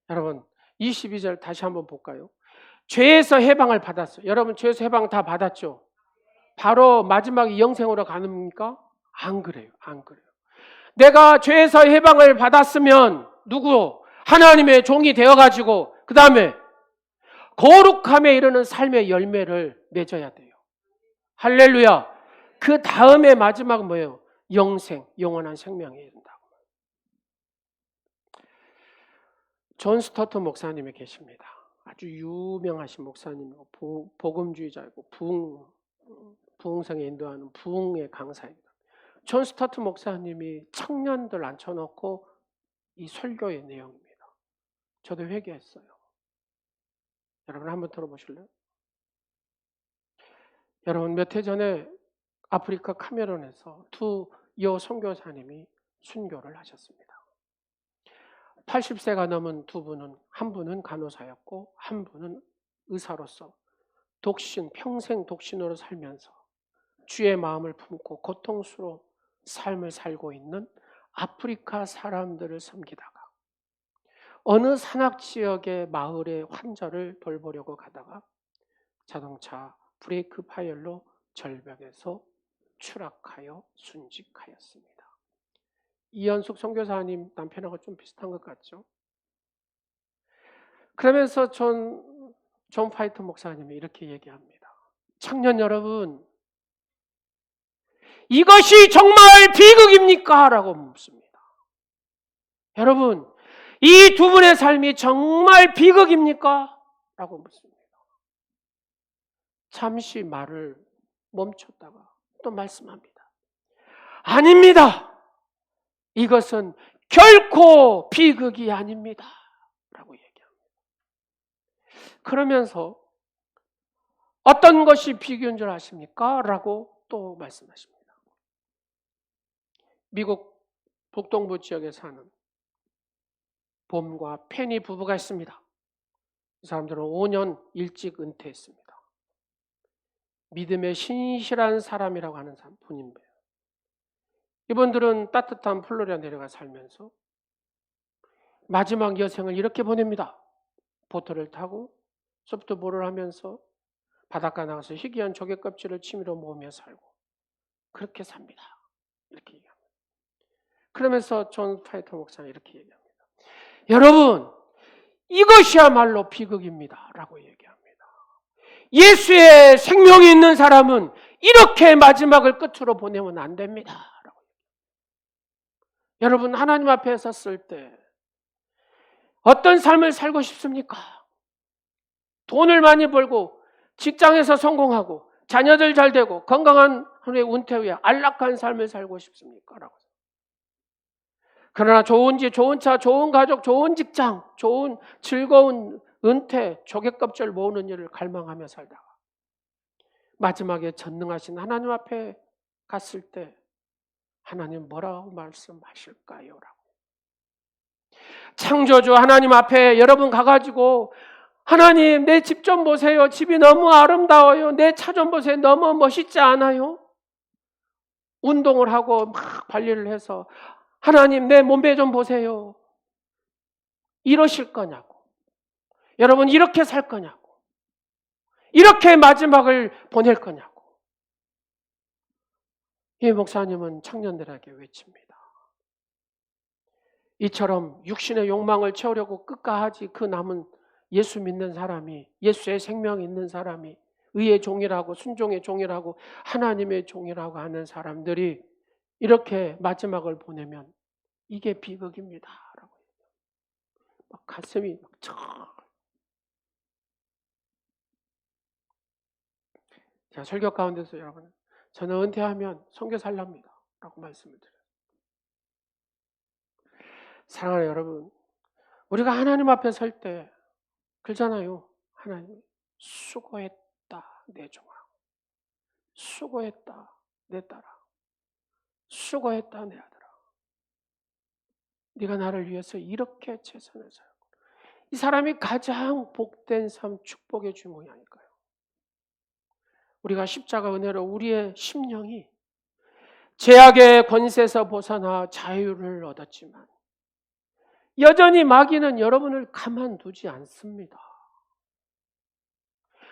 [SPEAKER 1] 여러분 22절 다시 한번 볼까요? 죄에서 해방을 받았어요. 여러분 죄에서 해방 다 받았죠? 바로 마지막 영생으로 가는입니까? 안 그래요. 안 그래요. 내가 죄에서 해방을 받았으면 누구? 하나님의 종이 되어가지고 그 다음에 거룩함에 이르는 삶의 열매를 맺어야 돼요. 할렐루야. 그 다음에 마지막은 뭐예요? 영생, 영원한 생명에 이른다고. 존 스토트 목사님이 계십니다. 아주 유명하신 목사님이고 복음주의자이고 부흥성에 인도하는 부흥의 강사입니다. 존 스토트 목사님이 청년들 앉혀놓고 이 설교의 내용입니다. 저도 회개했어요. 여러분 한번 들어보실래요? 여러분 몇 해 전에 아프리카 카메룬에서 두 여 선교사님이 순교를 하셨습니다. 80세가 넘은 두 분은 한 분은 간호사였고 한 분은 의사로서 독신, 평생 독신으로 살면서 주의 마음을 품고 고통스러운 삶을 살고 있는 아프리카 사람들을 섬기다가 어느 산악지역의 마을의 환자를 돌보려고 가다가 자동차 브레이크 파열로 절벽에서 추락하여 순직하였습니다. 이현숙 선교사님 남편하고 좀 비슷한 것 같죠? 그러면서 존 파이터 목사님이 이렇게 얘기합니다. 청년 여러분, 이것이 정말 비극입니까? 라고 묻습니다. 여러분, 이 두 분의 삶이 정말 비극입니까? 라고 묻습니다. 잠시 말을 멈췄다가 또 말씀합니다. 아닙니다. 이것은 결코 비극이 아닙니다. 라고 얘기합니다. 그러면서 어떤 것이 비극인 줄 아십니까? 라고 또 말씀하십니다. 미국 북동부 지역에 사는 봄과 페니 부부가 있습니다. 이 사람들은 5년 일찍 은퇴했습니다. 믿음의 신실한 사람이라고 하는 분인데요. 이분들은 따뜻한 플로리다 내려가 살면서 마지막 여생을 이렇게 보냅니다. 보트를 타고 소프트볼을 하면서 바닷가 나가서 희귀한 조개 껍질을 취미로 모으며 살고 그렇게 삽니다. 이렇게 얘기합니다. 그러면서 존 파이터 목사는 이렇게 얘기합니다. 여러분, 이것이야말로 비극입니다. 라고 얘기합니다. 예수의 생명이 있는 사람은 이렇게 마지막을 끝으로 보내면 안 됩니다. 여러분, 하나님 앞에 섰을 때 어떤 삶을 살고 싶습니까? 돈을 많이 벌고 직장에서 성공하고 자녀들 잘 되고 건강한 후에 은퇴 후에 안락한 삶을 살고 싶습니까? 라고. 그러나 좋은 집, 좋은 차, 좋은 가족, 좋은 직장, 좋은 즐거운 은퇴, 조개껍질 모으는 일을 갈망하며 살다가 마지막에 전능하신 하나님 앞에 갔을 때 하나님 뭐라고 말씀하실까요? 라고. 창조주 하나님 앞에 여러분 가가지고 하나님 내 집 좀 보세요. 집이 너무 아름다워요. 내 차 좀 보세요. 너무 멋있지 않아요? 운동을 하고 막 관리를 해서 하나님 내 몸매 좀 보세요. 이러실 거냐고. 여러분 이렇게 살 거냐고. 이렇게 마지막을 보낼 거냐고. 이 목사님은 청년들에게 외칩니다. 이처럼 육신의 욕망을 채우려고 끝까지 그 남은 예수 믿는 사람이, 예수의 생명이 있는 사람이, 의의 종이라고, 순종의 종이라고, 하나님의 종이라고 하는 사람들이 이렇게 마지막을 보내면 이게 비극입니다. 라고. 막 가슴이 막 자, 설교 가운데서 여러분, 저는 은퇴하면 선교 살랍니다. 라고 말씀을 드려요. 사랑하는 여러분, 우리가 하나님 앞에 설 때 그러잖아요. 하나님, 수고했다, 내 종아. 수고했다, 내 딸아. 수고했다, 내 아들아. 네가 나를 위해서 이렇게 최선을 다하고. 이 사람이 가장 복된 삶, 축복의 주인공이 아닐까요? 우리가 십자가 은혜로 우리의 심령이 죄악의 권세에서 벗어나 자유를 얻었지만 여전히 마귀는 여러분을 가만두지 않습니다.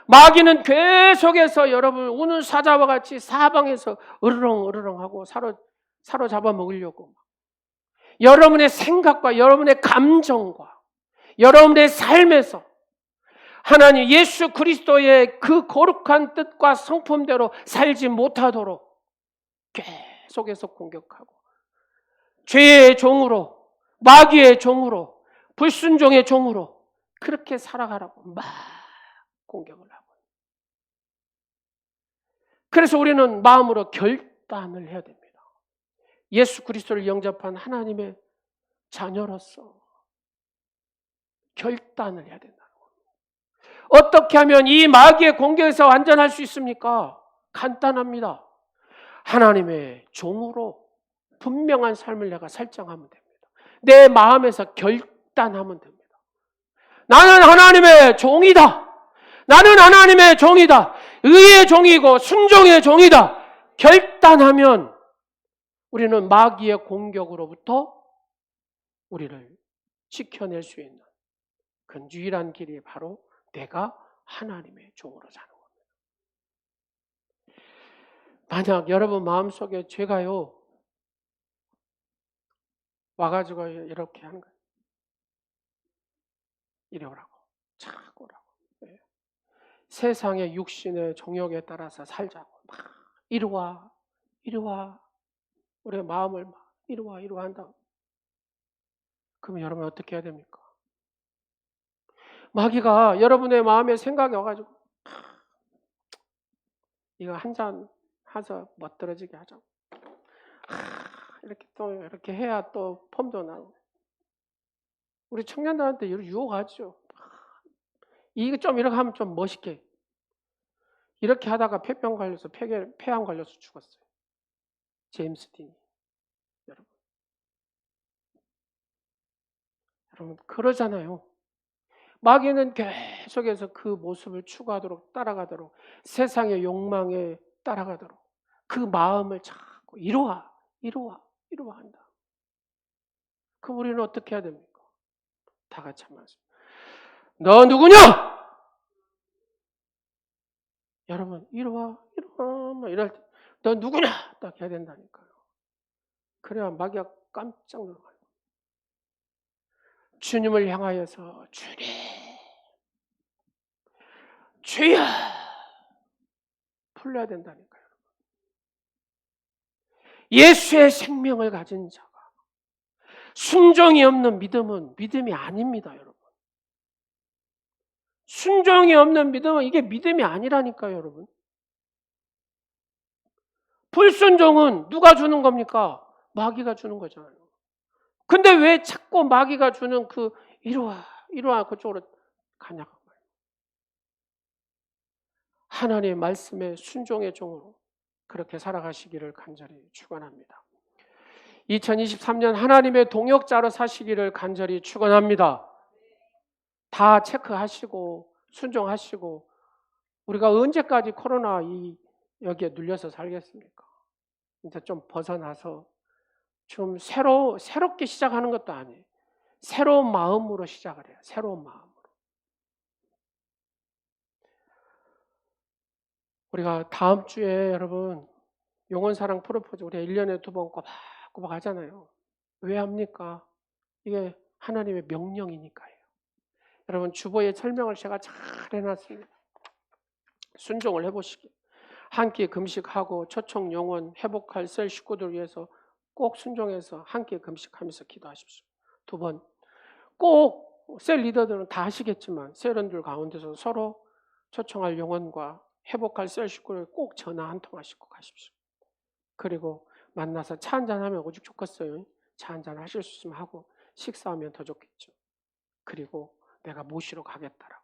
[SPEAKER 1] 마귀는 계속해서 여러분을 우는 사자와 같이 사방에서 으르렁으르렁하고 사로잡아 먹으려고 여러분의 생각과 여러분의 감정과 여러분의 삶에서 하나님 예수 그리스도의 그 거룩한 뜻과 성품대로 살지 못하도록 계속해서 공격하고 죄의 종으로 마귀의 종으로 불순종의 종으로 그렇게 살아가라고 막 공격을 하고. 그래서 우리는 마음으로 결단을 해야 됩니다. 예수 그리스도를 영접한 하나님의 자녀로서 결단을 해야 된다는 겁니다. 어떻게 하면 이 마귀의 공격에서 완전할 수 있습니까? 간단합니다. 하나님의 종으로 분명한 삶을 내가 설정하면 됩니다. 내 마음에서 결단하면 됩니다. 나는 하나님의 종이다. 나는 하나님의 종이다. 의의 종이고 순종의 종이다. 결단하면 우리는 마귀의 공격으로부터 우리를 지켜낼 수 있는 그 유일한 길이 바로 내가 하나님의 종으로 사는 겁니다. 만약 여러분 마음속에 죄가요 와가지고 이렇게 하는 거예요. 이리 오라고. 자꾸 오라고. 네. 세상의 육신의 정욕에 따라서 살자고. 막 이리 와. 이리 와. 우리의 마음을 막 이리 와. 이리 와 한다. 그러면 여러분 어떻게 해야 됩니까? 마귀가 여러분의 마음에 생각이 와가지고 이거 한 잔 해서 멋들어지게 하자. 이렇게 또 이렇게 해야 또 폼도 나고. 우리 청년들한테 유혹하죠. 이거 좀 이렇게 하면 좀 멋있게. 이렇게 하다가 폐병 걸려서 폐암 걸려서 죽었어요. 제임스 딘이. 여러분 그러잖아요. 마귀는 계속해서 그 모습을 추구하도록 따라가도록 세상의 욕망에 따라가도록 그 마음을 자꾸 이루와 한다. 그럼 우리는 어떻게 해야 됩니까? 다 같이 한 말씀. 너 누구냐? 여러분 이루와 이럴 때 너 누구냐? 딱 해야 된다니까요. 그래야 마귀가 깜짝 놀라요. 주님을 향하여서 주님 주여 풀려야 된다니까요. 예수의 생명을 가진 자가 순종이 없는 믿음은 믿음이 아닙니다, 여러분. 순종이 없는 믿음은 이게 믿음이 아니라니까요, 여러분. 불순종은 누가 주는 겁니까? 마귀가 주는 거잖아요. 근데 왜 자꾸 마귀가 주는 그 이리와 그쪽으로 가냐고 말이에요. 하나님의 말씀에 순종의 종으로 그렇게 살아가시기를 간절히 축원합니다. 2023년 하나님의 동역자로 사시기를 간절히 축원합니다. 다 체크하시고 순종하시고 우리가 언제까지 코로나 여기에 눌려서 살겠습니까? 이제 좀 벗어나서 좀 새롭게 시작하는 것도 아니에요. 새로운 마음으로 시작을 해요. 새로운 마음으로. 우리가 다음 주에 여러분 영혼사랑 프로포즈 우리가 1년에 2번 꼬박꼬박 하잖아요. 왜 합니까? 이게 하나님의 명령이니까요. 여러분 주보에 설명을 제가 잘 해놨습니다. 순종을 해보시기. 한 끼 금식하고 초청 영혼 회복할 셀 식구들 위해서 꼭 순종해서 한 끼 금식하면서 기도하십시오. 2번, 꼭 셀 리더들은 다 하시겠지만 셀원들 가운데서 서로 초청할 영혼과 회복할 셀 식구를 꼭 전화 한 통 하시고 가십시오. 그리고 만나서 차 한잔하면 오직 좋겠어요. 차 한잔 하실 수 있으면 하고 식사하면 더 좋겠죠. 그리고 내가 모시러 가겠다라고.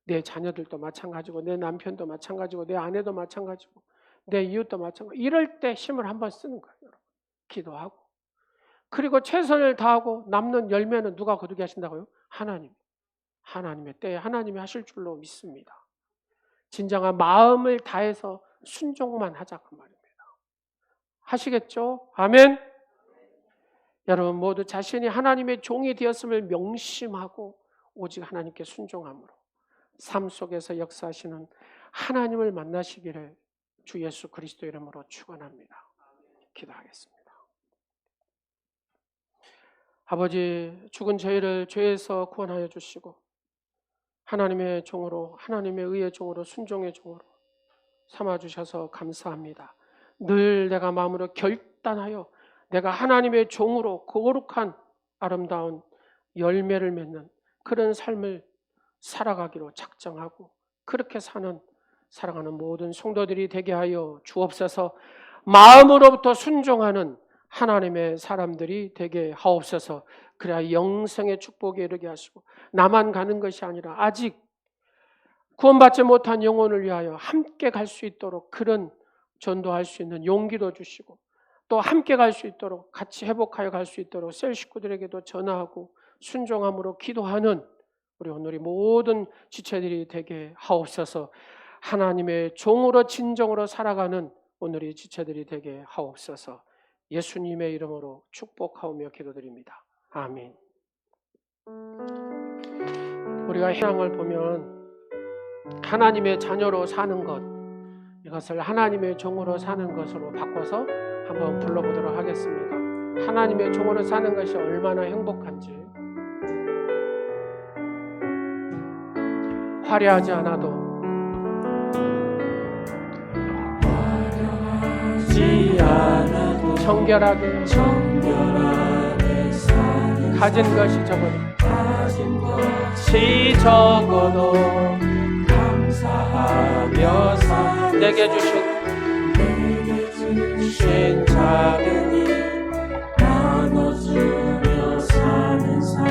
[SPEAKER 1] 내 자녀들도 마찬가지고 내 남편도 마찬가지고 내 아내도 마찬가지고 내 이웃도 마찬가지고 이럴 때 힘을 한번 쓰는 거예요. 여러분. 기도하고 그리고 최선을 다하고 남는 열매는 누가 거두게 하신다고요? 하나님. 하나님의 때에 하나님이 하실 줄로 믿습니다. 진정한 마음을 다해서 순종만 하자고 말입니다. 하시겠죠? 아멘. 여러분 모두 자신이 하나님의 종이 되었음을 명심하고 오직 하나님께 순종함으로 삶 속에서 역사하시는 하나님을 만나시기를 주 예수 그리스도 이름으로 축원합니다. 기도하겠습니다. 아버지, 죽은 저희를 죄에서 구원하여 주시고 하나님의 종으로, 하나님의 의의 종으로, 순종의 종으로 삼아주셔서 감사합니다. 늘 내가 마음으로 결단하여 내가 하나님의 종으로 거룩한 아름다운 열매를 맺는 그런 삶을 살아가기로 작정하고 그렇게 살아가는 모든 성도들이 되게 하여 주옵소서. 마음으로부터 순종하는 하나님의 사람들이 되게 하옵소서. 그래야 영생의 축복에 이르게 하시고 나만 가는 것이 아니라 아직 구원받지 못한 영혼을 위하여 함께 갈 수 있도록 그런 전도할 수 있는 용기도 주시고 또 함께 갈 수 있도록 같이 회복하여 갈 수 있도록 셀 식구들에게도 전하고 순종함으로 기도하는 우리 오늘의 모든 지체들이 되게 하옵소서. 하나님의 종으로 진정으로 살아가는 오늘의 지체들이 되게 하옵소서. 예수님의 이름으로 축복하오며 기도드립니다. 아멘. 우리가 신앙을 보면 하나님의 자녀로 사는 것, 이것을 하나님의 종으로 사는 것으로 바꿔서 한번 불러보도록 하겠습니다. 하나님의 종으로 사는 것이 얼마나 행복한지, 화려하지 않아도 정결하게 가진 것이 적어도 감사하며 내게 주신 작은 일 나눠주며 사는 삶,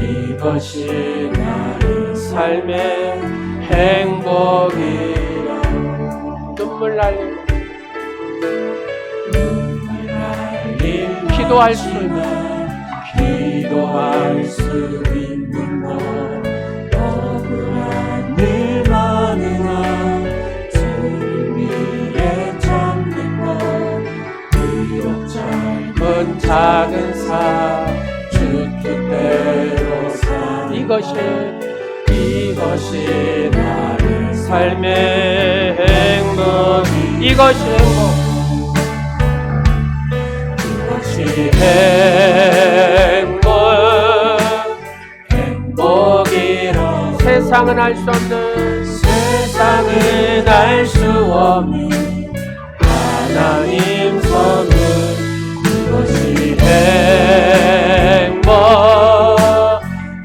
[SPEAKER 1] 이것이 나의 삶의 행복이라. 눈물 날리고 기도할 수 있는 너, 억울한 늘 많으나 주님 위에 참는 것, 비록 짧은 작은 삶 주 뜻대로 산 이것이 나의 삶의 행복, 이것이 행복이라. 세상은 알 수 없는 세상은 알 수 없는 하나님 선물, 그것이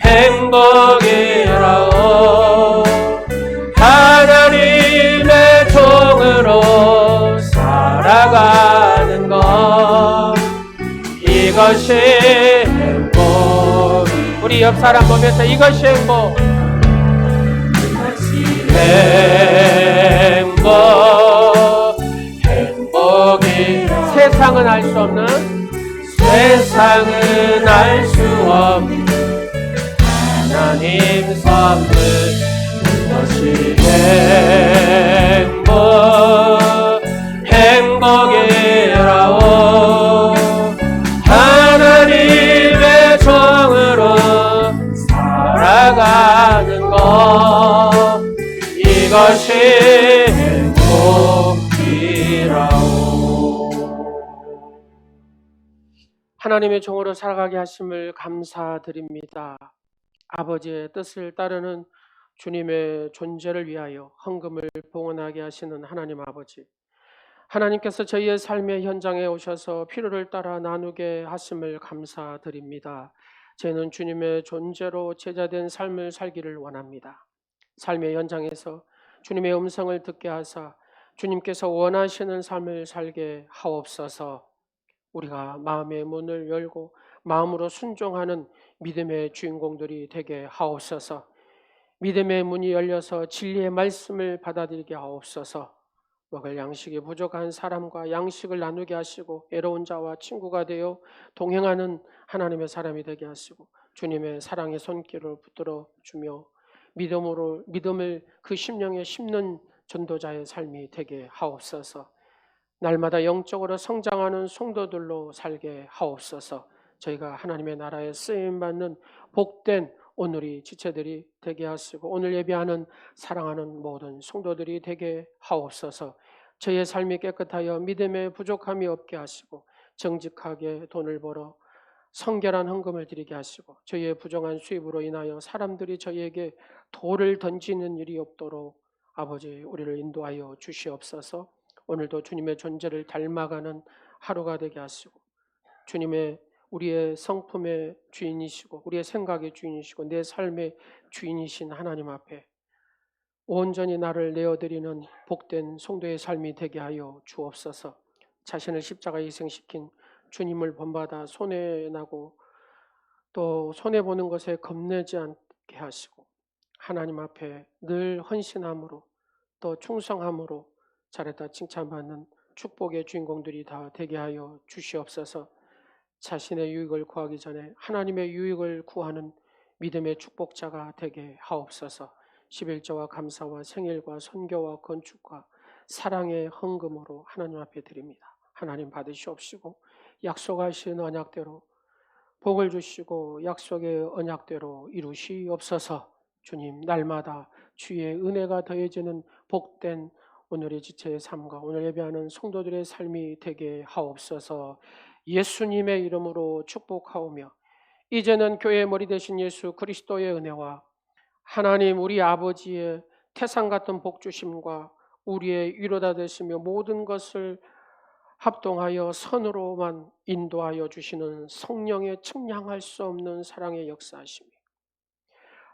[SPEAKER 1] 행복이라오. 하나님의 종으로 살아가는 것, 이것이 행복. 우리 옆 사람 보면서 이것이 행복. 행복이 세상은 알 수 없는, 세상은 알 수 없는 하나님 선물, 그것이 행복이라오. 하나님의 종으로 살아가는 것, 이것이 행복이라오. 하나님의 종으로 살아가게 하심을 감사드립니다. 아버지의 뜻을 따르는 주님의 존재를 위하여 헌금을 봉헌하게 하시는 하나님 아버지, 하나님께서 저희의 삶의 현장에 오셔서 필요를 따라 나누게 하심을 감사드립니다. 저희는 주님의 존재로 제자된 삶을 살기를 원합니다. 삶의 현장에서 주님의 음성을 듣게 하사 주님께서 원하시는 삶을 살게 하옵소서. 우리가 마음의 문을 열고 마음으로 순종하는 믿음의 주인공들이 되게 하옵소서. 믿음의 문이 열려서 진리의 말씀을 받아들이게 하옵소서. 먹을 양식이 부족한 사람과 양식을 나누게 하시고, 애로운 자와 친구가 되어 동행하는 하나님의 사람이 되게 하시고, 주님의 사랑의 손길을 붙들어 주며 믿음을 그 심령에 심는 전도자의 삶이 되게 하옵소서. 날마다 영적으로 성장하는 성도들로 살게 하옵소서. 저희가 하나님의 나라에 쓰임받는 복된 오늘이 지체들이 되게 하시고, 오늘 예배하는 사랑하는 모든 성도들이 되게 하옵소서. 저희의 삶이 깨끗하여 믿음에 부족함이 없게 하시고, 정직하게 돈을 벌어 성결한 헌금을 드리게 하시고, 저희의 부정한 수입으로 인하여 사람들이 저희에게 돌을 던지는 일이 없도록 아버지 우리를 인도하여 주시옵소서. 오늘도 주님의 존재를 닮아가는 하루가 되게 하시고, 주님의 우리의 성품의 주인이시고 우리의 생각의 주인이시고 내 삶의 주인이신 하나님 앞에 온전히 나를 내어드리는 복된 성도의 삶이 되게 하여 주옵소서. 자신을 십자가에 희생시킨 주님을 본받아 손해나고 또 손해보는 것에 겁내지 않게 하시고, 하나님 앞에 늘 헌신함으로 또 충성함으로 잘했다 칭찬받는 축복의 주인공들이 다 되게 하여 주시옵소서. 자신의 유익을 구하기 전에 하나님의 유익을 구하는 믿음의 축복자가 되게 하옵소서. 11조와 감사와 생일과 선교와 건축과 사랑의 헌금으로 하나님 앞에 드립니다. 하나님 받으시옵시고 약속하신 언약대로 복을 주시고 약속의 언약대로 이루시옵소서. 주님, 날마다 주의 은혜가 더해지는 복된 오늘의 지체의 삶과 오늘 예배하는 성도들의 삶이 되게 하옵소서. 예수님의 이름으로 축복하오며, 이제는 교회의 머리 되신 예수 그리스도의 은혜와 하나님 우리 아버지의 태산 같은 복 주심과 우리의 위로다 되시며 모든 것을 합동하여 선으로만 인도하여 주시는 성령의 측량할 수 없는 사랑의 역사하심이,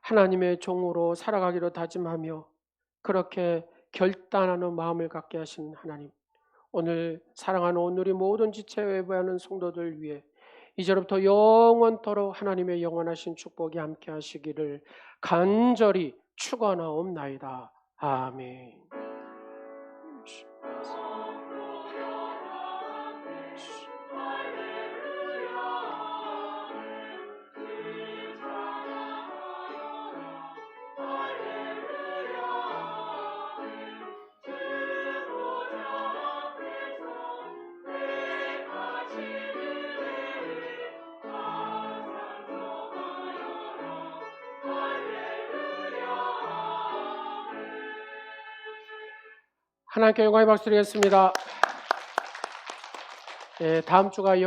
[SPEAKER 1] 하나님의 종으로 살아가기로 다짐하며 그렇게 결단하는 마음을 갖게 하신 하나님, 오늘 사랑하는 오늘이 모든 지체에 예배하는 성도들 위해 이제부터 영원토록 하나님의 영원하신 축복이 함께 하시기를 간절히 축원하옵나이다. 아멘. 하나님께 영광의 박수 드리겠습니다. 다음 주가